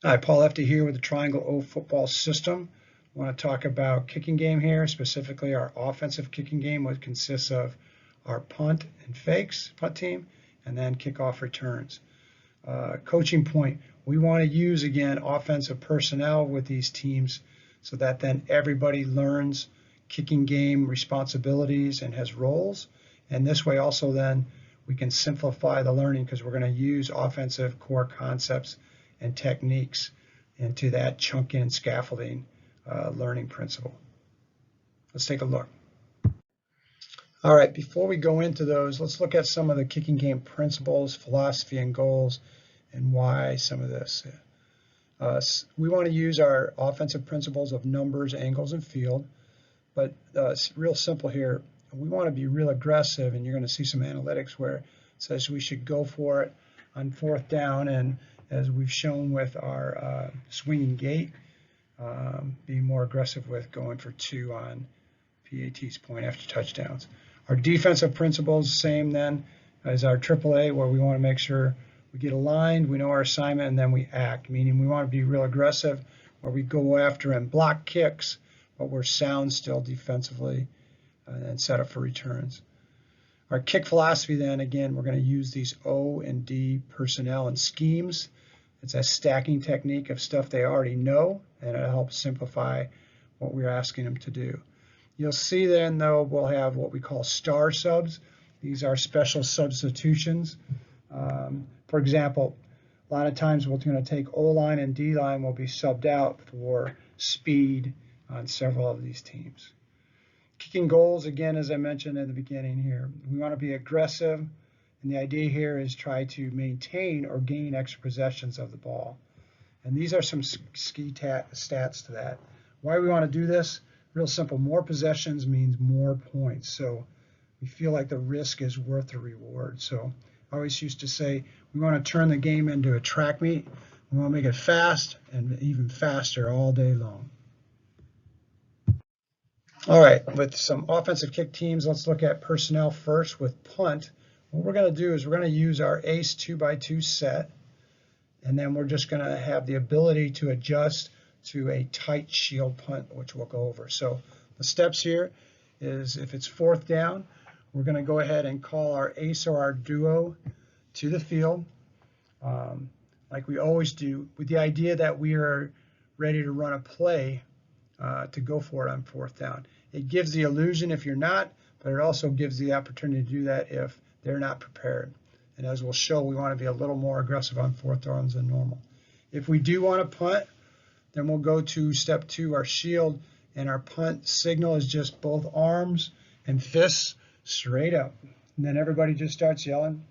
Hi, Paul Efty here with the Triangle O football system. I want to talk about kicking game here, specifically our offensive kicking game, which consists of our punt and fakes, punt team, and then kickoff returns. Coaching point, we want to use, again, offensive personnel with these teams so that then everybody learns kicking game responsibilities and has roles. And this way also then we can simplify the learning because we're going to use offensive core concepts and techniques into that chunking and scaffolding learning principle. Let's take a look. All right, before we go into those, let's look at some of the kicking game principles, philosophy, and goals, and why some of this. We want to use our offensive principles of numbers, angles, and field, but it's real simple here. We want to be real aggressive, and you're going to see some analytics where it says we should go for it on fourth down, and as we've shown with our swinging gate, being more aggressive with going for 2 on PATs, point after touchdowns. Our defensive principles, same then as our AAA, where we want to make sure we get aligned, we know our assignment, and then we act, meaning we want to be real aggressive, where we go after and block kicks, but we're sound still defensively and set up for returns. Our kick philosophy then, again, we're going to use these O and D personnel and schemes. It's a stacking technique of stuff they already know, and it helps simplify what we're asking them to do. You'll see then, though, we'll have what we call star subs. These are special substitutions. For example, a lot of times we're going to take O-line and D-line will be subbed out for speed on several of these teams. Kicking goals, again, as I mentioned at the beginning here, we want to be aggressive, and the idea here is try to maintain or gain extra possessions of the ball. And these are some stats to that. Why we want to do this? Real simple. More possessions means more points. So we feel like the risk is worth the reward. So I always used to say we want to turn the game into a track meet. We want to make it fast and even faster all day long. All right, with some offensive kick teams, let's look at personnel first with punt. What we're going to do is we're going to use our ace 2x2 set, and then we're just going to have the ability to adjust to a tight shield punt, which we'll go over. So the steps here is if it's fourth down, we're going to go ahead and call our ace or our duo to the field, like we always do, with the idea that we are ready to run a play to go for it on fourth down. It gives the illusion if you're not, but it also gives the opportunity to do that if they're not prepared. And as we'll show, we want to be a little more aggressive on fourth downs than normal. If we do want to punt, then we'll go to step 2, our shield, and our punt signal is just both arms and fists straight up. And then everybody just starts yelling,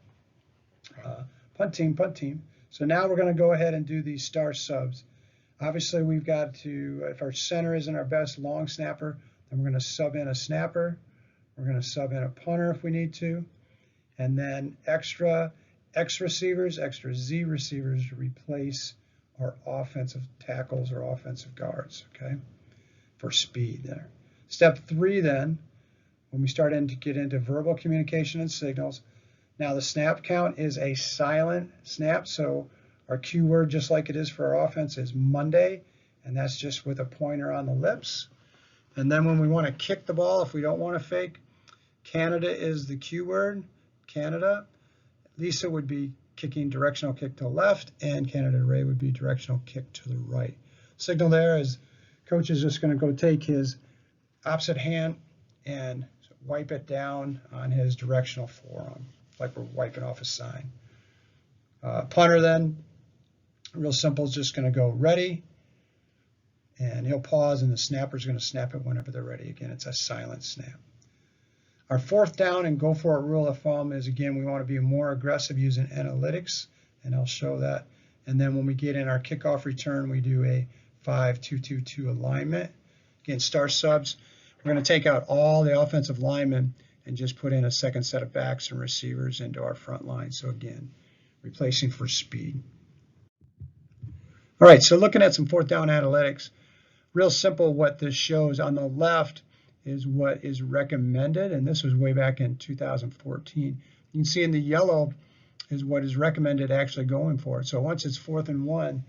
punt team, punt team. So now we're going to go ahead and do these star subs. Obviously, we've got to, if our center isn't our best long snapper, then we're going to sub in a snapper. We're going to sub in a punter if we need to. And then extra X receivers, extra Z receivers to replace our offensive tackles or offensive guards, okay, for speed there. Step 3 then, when we start to get into verbal communication and signals, now the snap count is a silent snap, so our cue word, just like it is for our offense, is Monday, and that's just with a pointer on the lips. And then when we want to kick the ball, if we don't want to fake, Canada is the cue word, Canada. Lisa would be kicking directional kick to the left, and Canada Ray would be directional kick to the right. Signal there is coach is just going to go take his opposite hand and wipe it down on his directional forearm, like we're wiping off a sign. Punter then, real simple, is just going to go ready, and he'll pause, and the snapper's going to snap it whenever they're ready. Again, it's a silent snap. Our fourth down and go for it rule of thumb is, again, we want to be more aggressive using analytics, and I'll show that. And then when we get in our kickoff return, we do a 5-2-2-2 alignment. Again, star subs. We're going to take out all the offensive linemen and just put in a second set of backs and receivers into our front line. So again, replacing for speed. All right, so looking at some fourth down analytics, real simple what this shows. On the left is what is recommended, and this was way back in 2014. You can see in the yellow is what is recommended actually going for it. So once it's 4th and 1,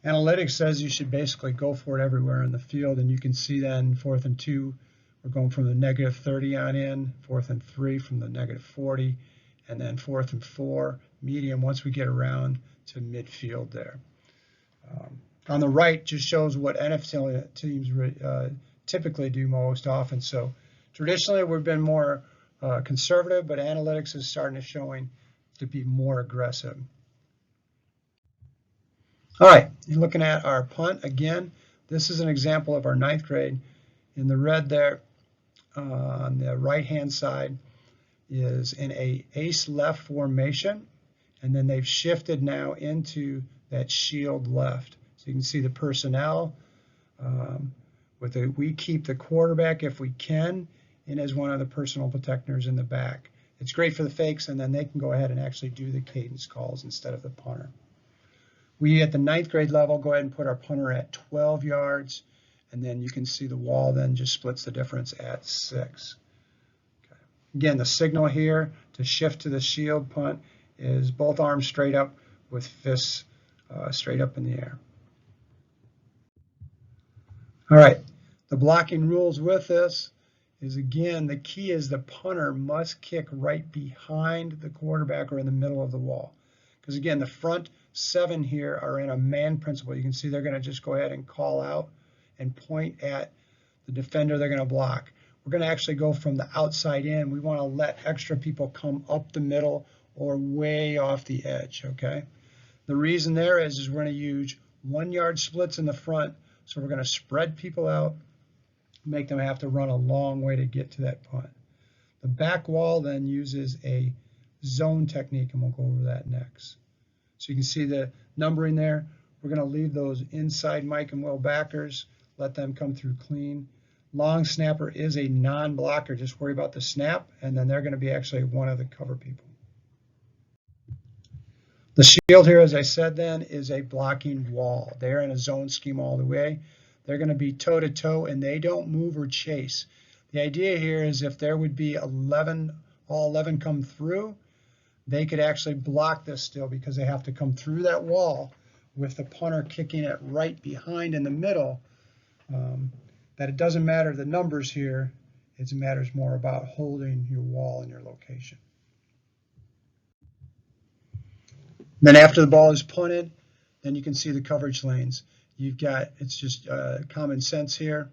Analytics says you should basically go for it everywhere in the field, and you can see then 4th and 2, we're going from the -30 on in, 4th and 3 from the -40, and then 4th and 4, medium once we get around to midfield there. On the right just shows what NFL teams typically do most often. So traditionally we've been more conservative, but analytics is starting to showing to be more aggressive. All right, you're looking at our punt again. This is an example of our 9th grade. In the red there, on the right-hand side, is in a ace left formation, and then they've shifted now into that shield left. So you can see the personnel. We keep the quarterback if we can, and as one of the personal protectors in the back. It's great for the fakes, and then they can go ahead and actually do the cadence calls instead of the punter. We, at the 9th grade level, go ahead and put our punter at 12 yards, and then you can see the wall then just splits the difference at 6. Okay. Again, the signal here to shift to the shield punt is both arms straight up with fists straight up in the air. All right, the blocking rules with this is, again, the key is the punter must kick right behind the quarterback or in the middle of the wall. Because again, the front 7 here are in a man principle. You can see they're going to just go ahead and call out and point at the defender they're going to block. We're going to actually go from the outside in. We want to let extra people come up the middle or way off the edge, okay? The reason there is we're going to use 1-yard splits in the front, so we're going to spread people out, make them have to run a long way to get to that punt. The back wall then uses a zone technique, and we'll go over that next. So you can see the numbering there. We're going to leave those inside Mike and Will backers, let them come through clean. Long snapper is a non-blocker. Just worry about the snap, and then they're going to be actually one of the cover people. The shield here, as I said then, is a blocking wall. They're in a zone scheme all the way. They're going to be toe-to-toe, and they don't move or chase. The idea here is if there would be 11, all 11 come through, they could actually block this still because they have to come through that wall with the punter kicking it right behind in the middle. That it doesn't matter the numbers here, it matters more about holding your wall and your location. Then after the ball is punted, then you can see the coverage lanes. You've got, it's just common sense here.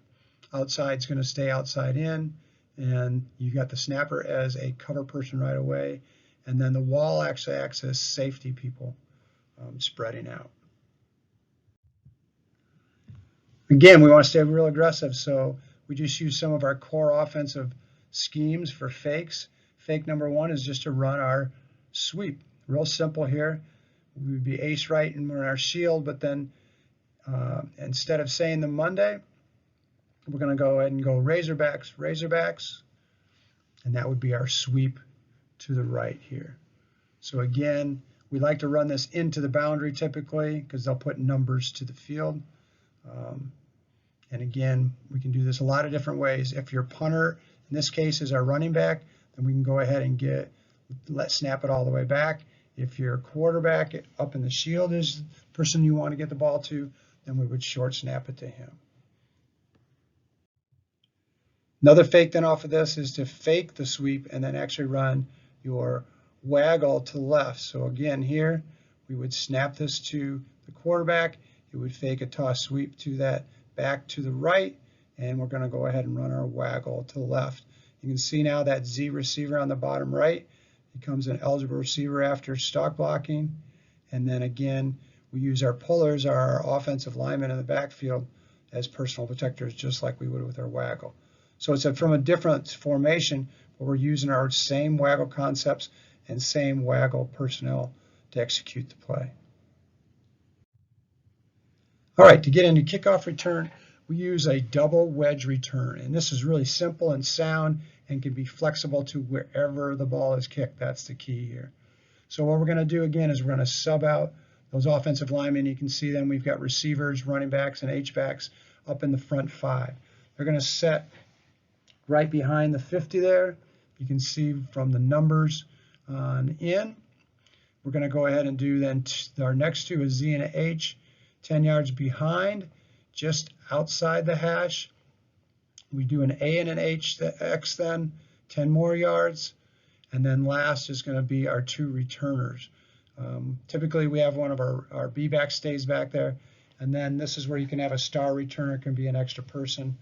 Outside's going to stay outside in, and you've got the snapper as a cover person right away, and then the wall actually acts as safety people spreading out. Again, we want to stay real aggressive, so we just use some of our core offensive schemes for fakes. Fake number 1 is just to run our sweep. Real simple here. We would be ace right and we're in our shield, but then instead of saying the Monday, we're going to go ahead and go Razorbacks, Razorbacks, and that would be our sweep to the right here. So again, we like to run this into the boundary typically because they'll put numbers to the field. And again, we can do this a lot of different ways. If your punter, in this case, is our running back, then we can go ahead and snap it all the way back. If your quarterback up in the shield is the person you want to get the ball to, then we would short snap it to him. Another fake then off of this is to fake the sweep and then actually run your waggle to the left. So again, here we would snap this to the quarterback. It would fake a toss sweep to that back to the right, and we're going to go ahead and run our waggle to the left. You can see now that Z receiver on the bottom right becomes an eligible receiver after stock blocking. And then again, we use our pullers, our offensive linemen in the backfield, as personal protectors, just like we would with our waggle. So it's from a different formation, but we're using our same waggle concepts and same waggle personnel to execute the play. All right, to get into kickoff return, we use a double wedge return. And this is really simple and sound and can be flexible to wherever the ball is kicked. That's the key here. So what we're going to do again is we're going to sub out those offensive linemen. You can see them. We've got receivers, running backs, and H-backs up in the front 5. They're going to set right behind the 50 there. You can see from the numbers on in. we're going to go ahead and do then our next two is Z and a H, 10 yards behind, just outside the hash. We do an A and an H, the X then, 10 more yards. And then last is going to be our two returners. Typically we have one of our B-back stays back there. And then this is where you can have a star returner, it can be an extra person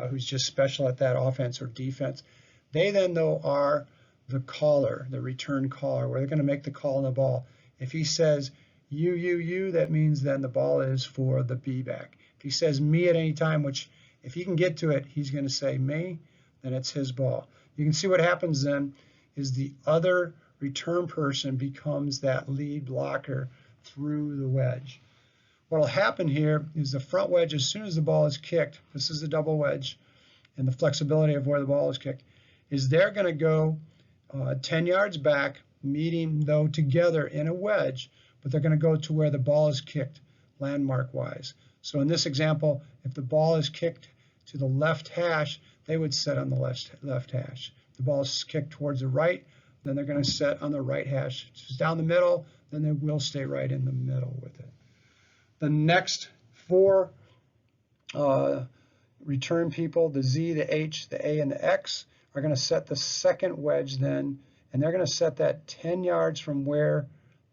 who's just special at that offense or defense. They then though are the caller, the return caller, where they're going to make the call on the ball. If he says you, that means then the ball is for the B-back. If he says me at any time, which if he can get to it, he's going to say me, then it's his ball. You can see what happens then is the other return person becomes that lead blocker through the wedge. What will happen here is the front wedge, as soon as the ball is kicked, this is the double wedge, and the flexibility of where the ball is kicked, is they're going to go 10 yards back, meeting though together in a wedge, but they're going to go to where the ball is kicked landmark wise. So in this example, if the ball is kicked to the left hash, they would set on the left hash. If the ball is kicked towards the right, then they're going to set on the right hash. If it's down the middle, then they will stay right in the middle with it. The next four return people, the Z, the H, the A, and the X, are going to set the second wedge then, and they're going to set that 10 yards from where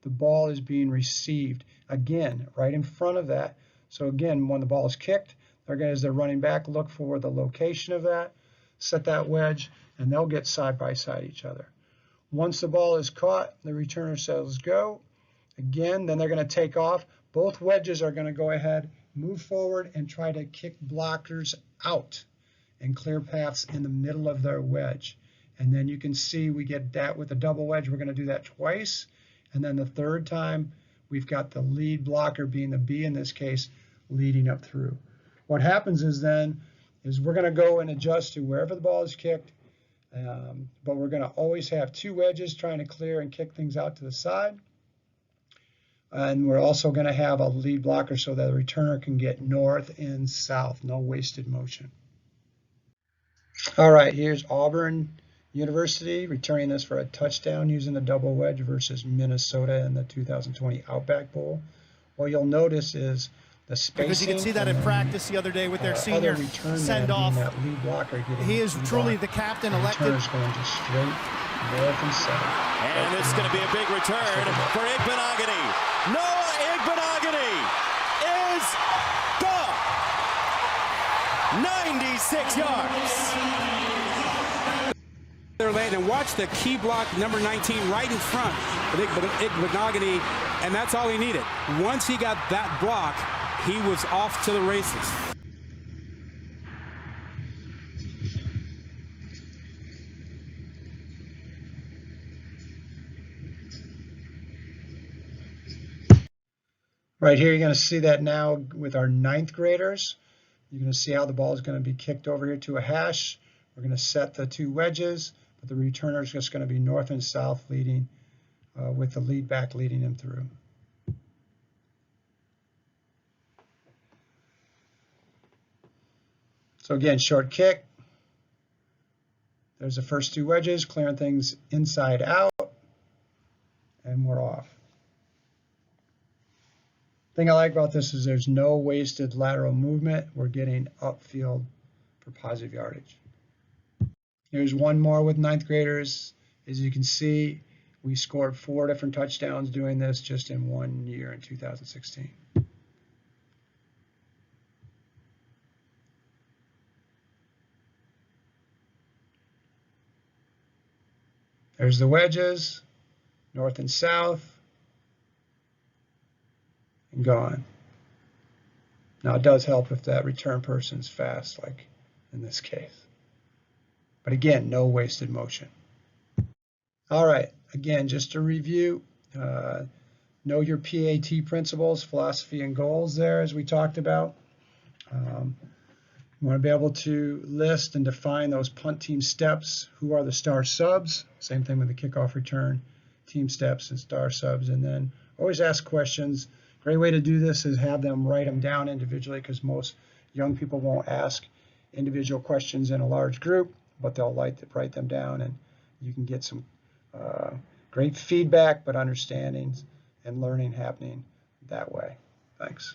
the ball is being received. Again, right in front of that. So again, when the ball is kicked, they're going to, as they're running back, look for the location of that, set that wedge, and they'll get side by side each other. Once the ball is caught, the returner says go. Again, then they're going to take off. Both wedges are going to go ahead, move forward, and try to kick blockers out and clear paths in the middle of their wedge. And then you can see we get that with a double wedge. We're going to do that twice. And then the third time, we've got the lead blocker, being the B in this case, leading up through. What happens is then is we're going to go and adjust to wherever the ball is kicked, but we're going to always have two wedges trying to clear and kick things out to the side. And we're also going to have a lead blocker so that the returner can get north and south, no wasted motion. All right, here's Auburn University returning this for a touchdown using the double wedge versus Minnesota in the 2020 Outback Bowl. What you'll notice is the spacing. Because you can see that in practice the other day with their senior send-off. He is truly the captain elected. Returner's going just straight north and south. And this is going to be a big return for Igbinoghene. Noah Igbinoghene is gone. 96 yards. They're late, and watch the key block, number 19, right in front of Igbinoghene, and that's all he needed. Once he got that block, he was off to the races. Right here, you're going to see that now with our 9th graders. You're going to see how the ball is going to be kicked over here to a hash. We're going to set the two wedges, but the returner is just going to be north and south leading with the lead back leading him through. So again, short kick. There's the first two wedges, clearing things inside out, and we're off. The thing I like about this is there's no wasted lateral movement. We're getting upfield for positive yardage. Here's one more with 9th graders. As you can see, we scored 4 different touchdowns doing this just in 1 year in 2016. There's the wedges, north and south, and gone. Now it does help if that return person's fast, like in this case. But again, no wasted motion. All right, again, just to review, know your PAT principles, philosophy, and goals there, as we talked about. You want to be able to list and define those punt team steps. Who are the star subs? Same thing with the kickoff return, team steps and star subs. And then always ask questions. Great way to do this is have them write them down individually, because most young people won't ask individual questions in a large group, but they'll write them down, and you can get some great great feedback, but understandings and learning happening that way. Thanks.